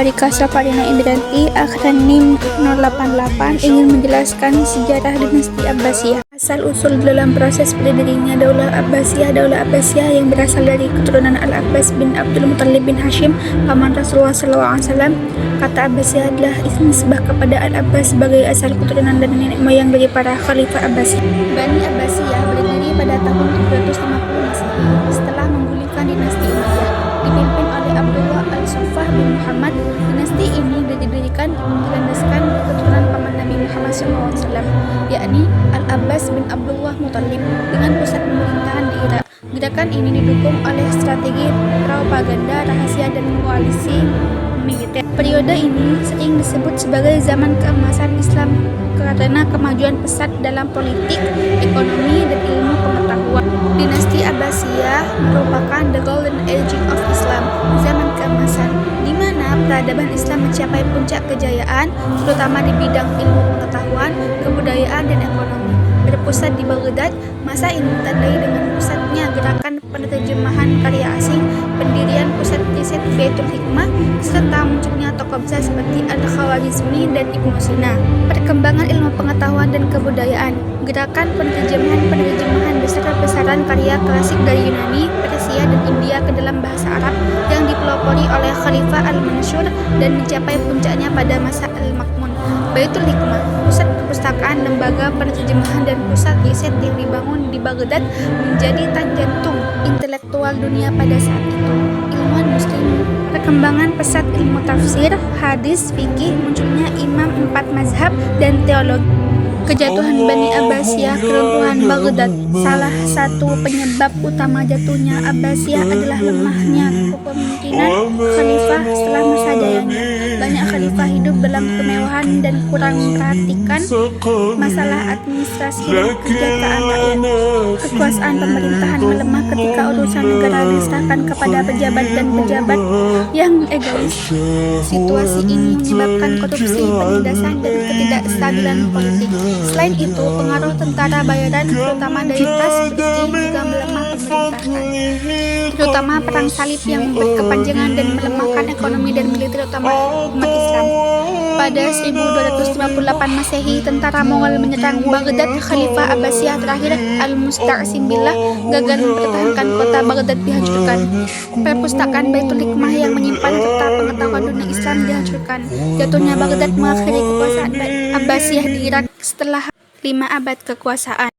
Barika Safarina Indrianti, akronim 088, ingin menjelaskan sejarah dinasti Abbasiyah. Asal-usul dalam proses berdirinya Daulah Abbasiyah yang berasal dari keturunan Al-Abbas bin Abdul Muttalib bin Hashim, paman Rasulullah SAW. Kata Abbasiyah adalah nisbah kepada Al-Abbas sebagai asal keturunan dan nenek moyang dari para khalifah Abbasi. Bani Abbasiyah berdiri pada tahun 750 Masehi setelah menggulingkan dinasti Umayyah dipimpin oleh Abdullah al-Suffah bin Muhammad. Dinasti ini didirikan berlandaskan keturunan paman Nabi Muhammad SAW, yakni Al-Abbas bin Abdullah Muttalib, dengan pusat pemerintahan di Irak. Gerakan ini didukung oleh strategi propaganda rahasia dan koalisi militer. Periode ini sering disebut sebagai zaman keemasan Islam karena kemajuan pesat dalam politik, ekonomi, dan ilmu pengetahuan. Dinasti Abbasiyah merupakan the golden age of Islam, zaman keemasan, di mana peradaban Islam mencapai puncak kejayaan, terutama di bidang ilmu pengetahuan, kebudayaan, dan ekonomi. Berpusat di Baghdad, masa ini ditandai dengan pusatnya gerakan penerjemahan karya asing, pendirian pusat riset Baitul Hikmah, serta munculnya tokoh besar seperti Al-Khawarizmi dan Ibnu Sina. Perkembangan ilmu pengetahuan dan kebudayaan, gerakan penerjemahan besar-besaran karya klasik dari Yunani, Persia, dan India ke dalam bahasa Arab yang dipelopori oleh Khalifah Al-Mansur dan mencapai puncaknya pada masa Al-Ma'mun. Baitul Hikmah, pusat perpustakaan, lembaga penerjemahan, dan pusat riset yang dibangun di Baghdad, menjadi jantung intelektual dunia pada saat itu. Ilmuwan Muslim, perkembangan pesat ilmu tafsir, hadis, fikih, munculnya imam 4 mazhab, dan teologi. Kejatuhan Bani Abbasiyah, keruntuhan Baghdad. Salah satu penyebab utama jatuhnya Abbasiyah adalah lemahnya kepemimpinan khalifah setelah masa jayanya. Banyak khalifah hidup dalam kemewahan dan kurang memperhatikan masalah administrasi dan kesejahteraan rakyat. Kekuasaan pemerintahan melemah ketika urusan negara diserahkan kepada pejabat dan pejabat yang egois. Situasi ini menyebabkan korupsi, penindasan, dan ketidakstabilan politik. Selain itu, pengaruh tentara bayaran, terutama dari ras British, juga melemah pemerintahan, terutama perang salib yang berkepanjangan dan melemahkan ekonomi dan militer utama umat Islam. Pada 1258 Masehi, tentara Mongol menyerang Baghdad. Khalifah Abbasiyah terakhir, Al-Musta'sim Billah, gagal mempertahankan kota Baghdad dihancurkan. Perpustakaan Baitul Hikmah yang menyimpan peta pengetahuan dunia Islam dihancurkan. Jatuhnya Baghdad mengakhiri kekuasaan Abbasiyah di Irak setelah 5 abad kekuasaan.